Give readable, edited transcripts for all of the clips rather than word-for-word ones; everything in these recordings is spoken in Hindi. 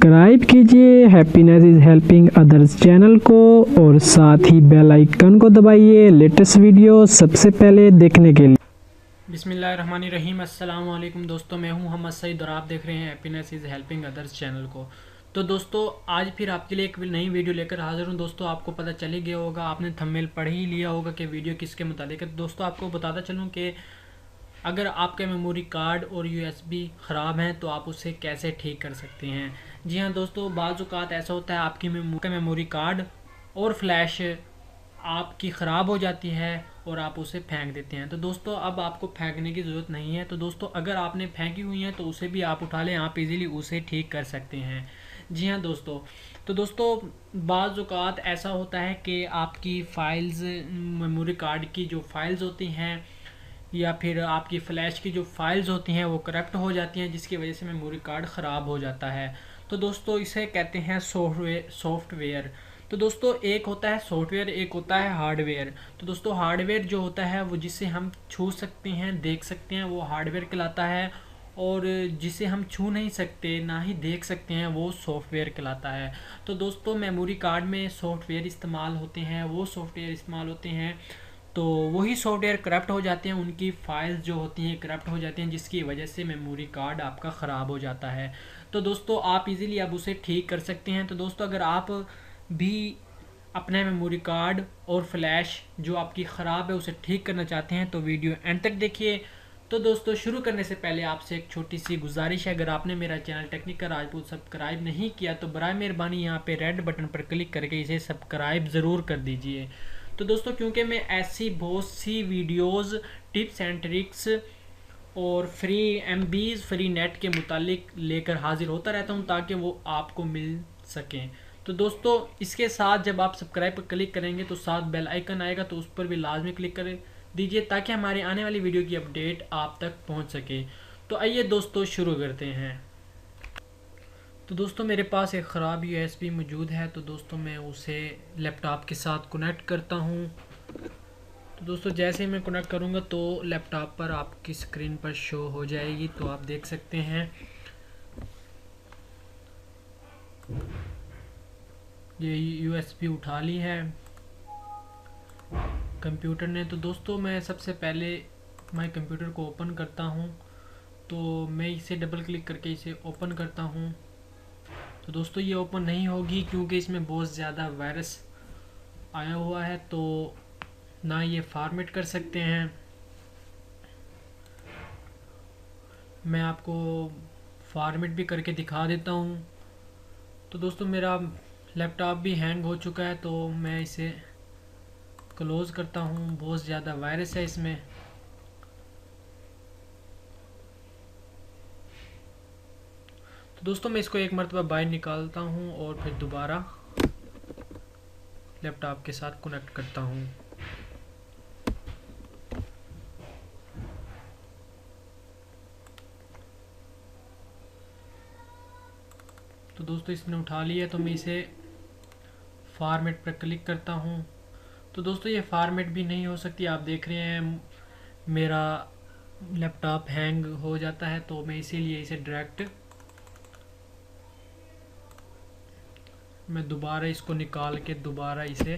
सब्सक्राइब कीजिए happiness is helping others channel को और साथ ही बेल आइकन को दबाइए लेटेस्ट वीडियो सबसे पहले देखने के लिए। बिस्मिल्लाहिर्रहमानिर्रहीम। अस्सलाम वालेकुम दोस्तों, मैं हूं मोहम्मद सईद और आप देख रहे हैं happiness is helping others channel को। तो दोस्तों आज फिर आपके लिए एक नई वीडियो लेकर हाजिर हूं। दोस्तों आपको पता चल ही गया होगा, आपने थंबनेल पढ़ ही लिया होगा कि वीडियो किसके मुतालिक है। दोस्तों आपको बताता चलूं कि अगर आपका मेमोरी कार्ड और यूएसबी ख़राब हैं तो आप उसे कैसे ठीक कर सकते हैं। जी हाँ दोस्तों, बाज़ औक़ात ऐसा होता है आपकी मेमोरी कार्ड और फ्लैश आपकी ख़राब हो जाती है और आप उसे फेंक देते हैं। तो दोस्तों अब आपको फेंकने की ज़रूरत नहीं है। तो दोस्तों अगर आपने फेंकी हुई हैं तो उसे भी आप उठा लें, आप इजीली उसे ठीक कर सकते हैं। जी हाँ दोस्तों, तो दोस्तों बाज़ औक़ात ऐसा होता है कि आपकी फ़ाइल्स, मेमोरी कार्ड की जो फ़ाइल्स होती हैं या फिर आपकी फ़्लैश की जो फाइल्स होती हैं वो करप्ट हो जाती हैं, जिसकी वजह से मेमोरी कार्ड ख़राब हो जाता है। तो दोस्तों इसे कहते हैं सॉफ्टवेयर। तो दोस्तों एक होता है सॉफ्टवेयर, एक होता है हार्डवेयर। तो दोस्तों हार्डवेयर जो होता है वो जिसे हम छू सकते हैं, देख सकते हैं, वो हार्डवेयर कहलाता है। और जिसे हम छू नहीं सकते ना ही देख सकते हैं वो सॉफ्टवेयर कहलाता है। तो दोस्तों मेमोरी कार्ड में सॉफ्टवेयर इस्तेमाल होते हैं, वो सॉफ्टवेयर इस्तेमाल होते हैं तो वही सॉफ्टवेयर करप्ट हो जाते हैं, उनकी फाइल्स जो होती हैं करप्ट हो जाती हैं, जिसकी वजह से मेमोरी कार्ड आपका ख़राब हो जाता है। तो दोस्तों आप इजीली अब उसे ठीक कर सकते हैं। तो दोस्तों अगर आप भी अपना मेमोरी कार्ड और फ्लैश जो आपकी ख़राब है उसे ठीक करना चाहते हैं तो वीडियो एंड तक देखिए। तो दोस्तों शुरू करने से पहले आपसे एक छोटी सी गुजारिश है, अगर आपने मेरा चैनल टेक्निकल राजपूत सब्सक्राइब नहीं किया तो बराए मेहरबानी यहाँ पे रेड बटन पर क्लिक करके इसे सब्सक्राइब ज़रूर कर दीजिए। तो दोस्तों क्योंकि मैं ऐसी बहुत सी वीडियोस, टिप्स एंड ट्रिक्स और फ्री एमबीज़, फ्री नेट के मुतालिक लेकर हाजिर होता रहता हूं ताकि वो आपको मिल सकें। तो दोस्तों इसके साथ जब आप सब्सक्राइब पर क्लिक करेंगे तो साथ बेल आइकन आएगा, तो उस पर भी लाजमी क्लिक कर दीजिए ताकि हमारे आने वाली वीडियो की अपडेट आप तक पहुंच सके। तो आइए दोस्तों शुरू करते हैं। तो दोस्तों मेरे पास एक ख़राब यूएसबी मौजूद है, तो दोस्तों मैं उसे लैपटॉप के साथ कनेक्ट करता हूं। तो दोस्तों जैसे ही मैं कनेक्ट करूंगा तो लैपटॉप पर आपकी स्क्रीन पर शो हो जाएगी, तो आप देख सकते हैं ये यूएसबी उठा ली है कंप्यूटर ने। तो दोस्तों मैं सबसे पहले मैं कंप्यूटर को ओपन करता हूं, तो मैं इसे डबल क्लिक करके इसे ओपन करता हूं। तो दोस्तों ये ओपन नहीं होगी क्योंकि इसमें बहुत ज़्यादा वायरस आया हुआ है, तो ना ये फॉर्मेट कर सकते हैं। मैं आपको फॉर्मेट भी करके दिखा देता हूँ। तो दोस्तों मेरा लैपटॉप भी हैंग हो चुका है, तो मैं इसे क्लोज़ करता हूँ, बहुत ज़्यादा वायरस है इसमें। तो दोस्तों मैं इसको एक मरतबा बाहर निकालता हूँ और फिर दोबारा लैपटॉप के साथ कनेक्ट करता हूँ। तो दोस्तों इसने उठा लिया, तो मैं इसे फॉर्मेट पर क्लिक करता हूँ। तो दोस्तों ये फॉर्मेट भी नहीं हो सकती, आप देख रहे हैं मेरा लैपटॉप हैंग हो जाता है, तो मैं इसीलिए इसे डायरेक्ट मैं दोबारा इसको निकाल के दोबारा इसे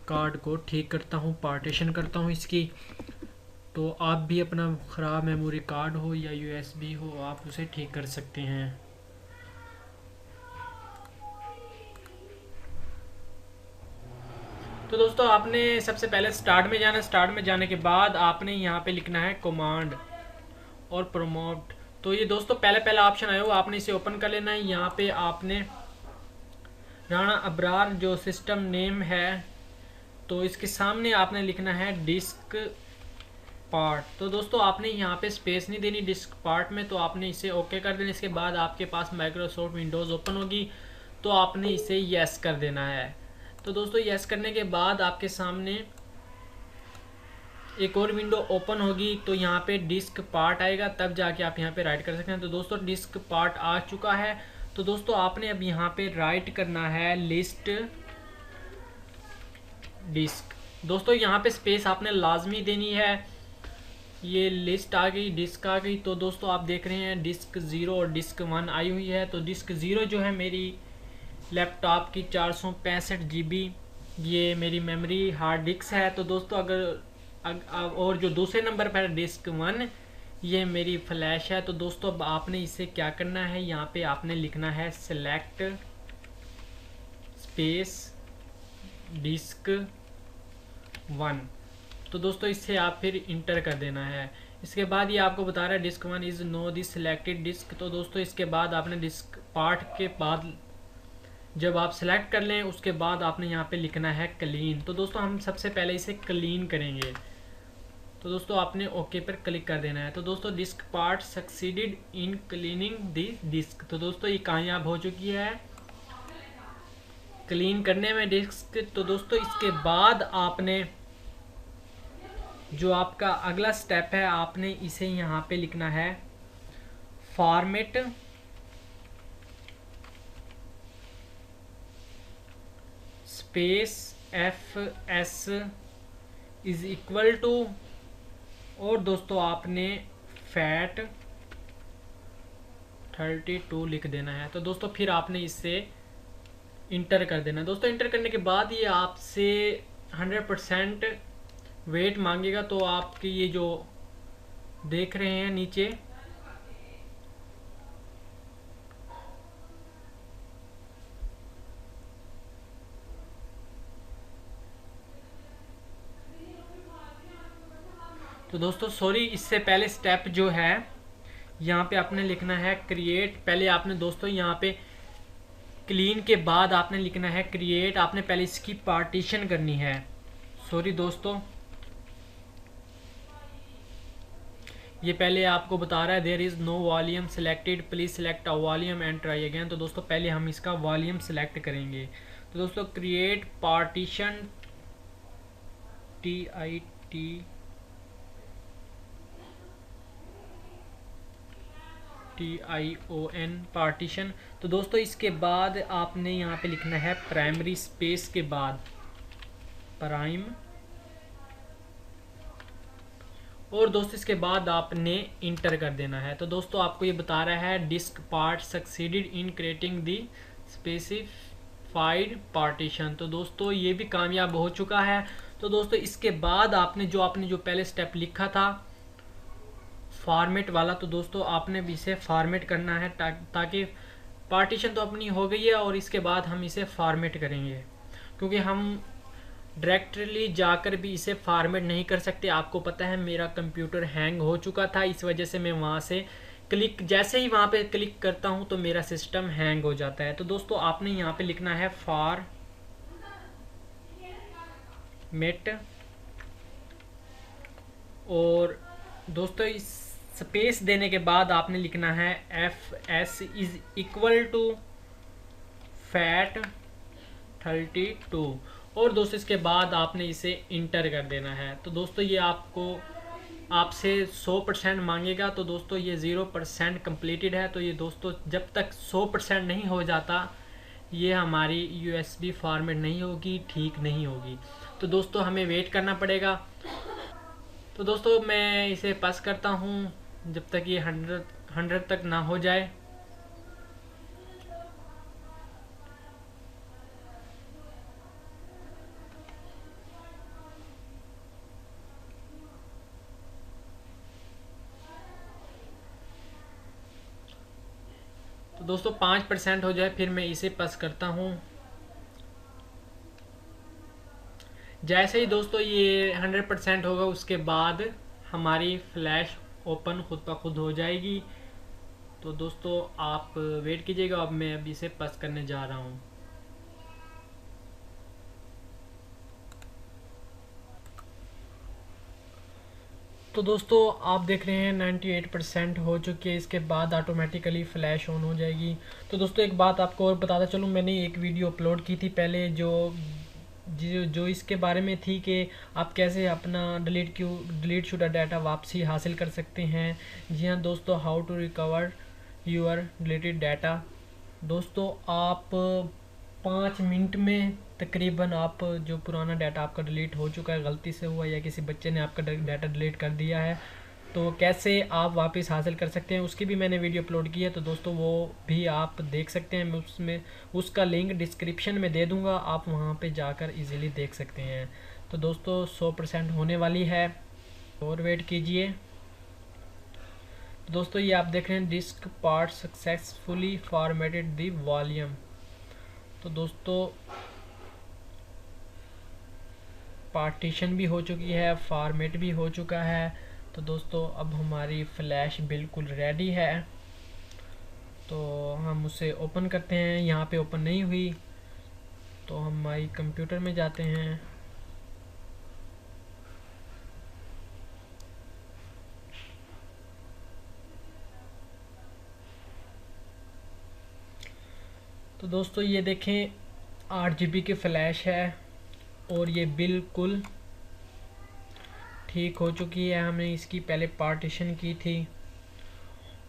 कार्ड को ठीक करता हूँ, पार्टीशन करता हूँ इसकी। तो आप भी अपना ख़राब मेमोरी कार्ड हो या यूएसबी हो आप उसे ठीक कर सकते हैं। तो दोस्तों आपने सबसे पहले स्टार्ट में जाना, स्टार्ट में जाने के बाद आपने यहाँ पे लिखना है कमांड और प्रमोट। तो ये दोस्तों पहला ऑप्शन आया हो, आपने इसे ओपन कर लेना है। यहाँ पे आपने राणा अबरार जो सिस्टम नेम है, तो इसके सामने आपने लिखना है डिस्क पार्ट। तो दोस्तों आपने यहाँ पे स्पेस नहीं देनी डिस्क पार्ट में, तो आपने इसे ओके कर देना। इसके बाद आपके पास माइक्रोसॉफ्ट विंडोज़ ओपन होगी, तो आपने इसे यस कर देना है। तो दोस्तों यस करने के बाद आपके सामने एक और विंडो ओपन होगी, तो यहाँ पे डिस्क पार्ट आएगा, तब जाके आप यहाँ पे राइट कर सकते हैं। तो दोस्तों डिस्क पार्ट आ चुका है, तो दोस्तों आपने अब यहाँ पे राइट करना है लिस्ट डिस्क। दोस्तों यहाँ पे स्पेस आपने लाजमी देनी है, ये लिस्ट आ गई, डिस्क आ गई। तो दोस्तों आप देख रहे हैं डिस्क 0 और डिस्क 1 आई हुई है। तो डिस्क 0 जो है मेरी लैपटॉप की 465 GB ये मेरी मेमोरी हार्ड डिस्क है। तो दोस्तों और जो दूसरे नंबर पर डिस्क 1 ये मेरी फ्लैश है। तो दोस्तों अब आपने इसे क्या करना है, यहाँ पे आपने लिखना है सेलेक्ट स्पेस डिस्क 1। तो दोस्तों इससे आप फिर इंटर कर देना है। इसके बाद ये आपको बता रहा है disk 1 is now the selected disk. तो दोस्तों इसके बाद आपने डिस्क पार्ट के बाद जब आप सेलेक्ट कर लें उसके बाद आपने यहाँ पे लिखना है क्लीन। तो दोस्तों हम सबसे पहले इसे क्लीन करेंगे। तो दोस्तों आपने ओके पर क्लिक कर देना है। तो दोस्तों disk part succeeded in cleaning the disk. तो दोस्तों ये कामयाब हो चुकी है क्लीन करने में डिस्क। तो दोस्तों इसके बाद आपने जो आपका अगला स्टेप है आपने इसे यहाँ पे लिखना है format space FS is equal to, और दोस्तों आपने फैट 32 लिख देना है। तो दोस्तों फिर आपने इससे इंटर कर देना है। दोस्तों इंटर करने के बाद ये आपसे 100% वेट मांगेगा। तो आपकी ये जो देख रहे हैं नीचे तो दोस्तों सॉरी इससे पहले स्टेप जो है यहाँ पे आपने लिखना है क्रिएट। पहले आपने दोस्तों यहाँ पे क्लीन के बाद आपने लिखना है क्रिएट। आपने पहले इसकी पार्टीशन करनी है। सॉरी दोस्तों ये पहले आपको बता रहा है there is no volume selected please select a volume and try again. तो दोस्तों पहले हम इसका वॉल्यूम सेलेक्ट करेंगे। तो दोस्तों क्रिएट पार्टीशन TION पार्टीशन। तो दोस्तों इसके बाद आपने यहाँ पे लिखना है प्राइमरी स्पेस के बाद प्राइम, और दोस्तों इसके बाद आपने इंटर कर देना है। तो दोस्तों आपको ये बता रहा है disk part succeeded in creating the specified partition. तो दोस्तों ये भी कामयाब हो चुका है। तो दोस्तों इसके बाद आपने जो पहले स्टेप लिखा था फॉर्मेट वाला, तो दोस्तों आपने भी इसे फॉर्मेट करना है ताकि पार्टीशन तो अपनी हो गई है और इसके बाद हम इसे फॉर्मेट करेंगे, क्योंकि हम डायरेक्टली जाकर भी इसे फॉर्मेट नहीं कर सकते। आपको पता है मेरा कंप्यूटर हैंग हो चुका था, इस वजह से मैं वहाँ से जैसे ही वहाँ पे क्लिक करता हूँ तो मेरा सिस्टम हैंग हो जाता है। तो दोस्तों आपने यहाँ पे लिखना है फॉर्मेट, और दोस्तों इस स्पेस देने के बाद आपने लिखना है FS is equal to fat 32, और दोस्तों इसके बाद आपने इसे इंटर कर देना है। तो दोस्तों ये आपसे 100% मांगेगा। तो दोस्तों ये 0% कंप्लीटेड है। तो ये दोस्तों जब तक 100% नहीं हो जाता ये हमारी USB फॉर्मेट नहीं होगी, ठीक नहीं होगी। तो दोस्तों हमें वेट करना पड़ेगा। तो दोस्तों मैं इसे पास करता हूँ जब तक ये 100 तक ना हो जाए। तो दोस्तों 5% हो जाए फिर मैं इसे पास करता हूँ। जैसे ही दोस्तों ये 100% होगा उसके बाद हमारी फ्लैश ओपन खुद ब खुद हो जाएगी। तो दोस्तों आप वेट कीजिएगा, अब मैं अभी इसे पास करने जा रहा हूँ। तो दोस्तों आप देख रहे हैं 98% हो चुकी है। इसके बाद ऑटोमेटिकली फ़्लैश ऑन हो जाएगी। तो दोस्तों एक बात आपको और बताता चलूँ, मैंने एक वीडियो अपलोड की थी पहले जो इसके बारे में थी कि आप कैसे अपना डिलीट शुदा डाटा वापसी हासिल कर सकते हैं। जी हाँ दोस्तों, how to recover your deleted data. दोस्तों आप 5 मिनट में तकरीबन आप जो पुराना डाटा आपका डिलीट हो चुका है, गलती से हुआ या किसी बच्चे ने आपका डाटा डिलीट कर दिया है, तो कैसे आप वापस हासिल कर सकते हैं उसकी भी मैंने वीडियो अपलोड की है, तो दोस्तों वो भी आप देख सकते हैं। मैं उसमें उसका लिंक डिस्क्रिप्शन में दे दूंगा, आप वहां पे जाकर इजीली देख सकते हैं। तो दोस्तों 100% होने वाली है, और वेट कीजिए। तो दोस्तों ये आप देख रहे हैं disk part successfully formatted the volume. तो दोस्तों पार्टीशन भी हो चुकी है, फॉर्मेट भी हो चुका है। तो दोस्तों अब हमारी फ्लैश बिल्कुल रेडी है, तो हम उसे ओपन करते हैं। यहाँ पे ओपन नहीं हुई तो हम हमारी कंप्यूटर में जाते हैं। तो दोस्तों ये देखें 8 GB की फ़्लैश है और ये बिल्कुल ठीक हो चुकी है। हमने इसकी पहले पार्टीशन की थी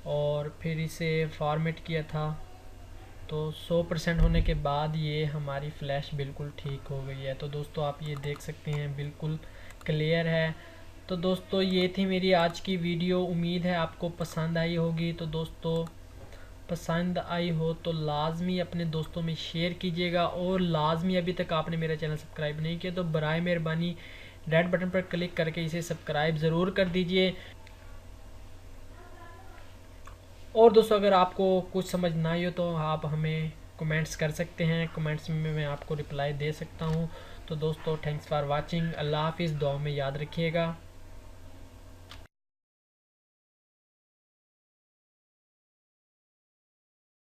और फिर इसे फॉर्मेट किया था, तो 100% होने के बाद ये हमारी फ़्लैश बिल्कुल ठीक हो गई है। तो दोस्तों आप ये देख सकते हैं बिल्कुल क्लियर है। तो दोस्तों ये थी मेरी आज की वीडियो, उम्मीद है आपको पसंद आई होगी। तो दोस्तों पसंद आई हो तो लाजमी अपने दोस्तों में शेयर कीजिएगा, और लाजमी अभी तक आपने मेरा चैनल सब्सक्राइब नहीं किया तो बराए मेहरबानी रेड बटन पर क्लिक करके इसे सब्सक्राइब ज़रूर कर दीजिए। और दोस्तों अगर आपको कुछ समझ ना आई हो तो आप हमें कमेंट्स कर सकते हैं, कमेंट्स में मैं आपको रिप्लाई दे सकता हूँ। तो दोस्तों थैंक्स फॉर वाचिंग, अल्लाह हाफिज़, दुआ में याद रखिएगा।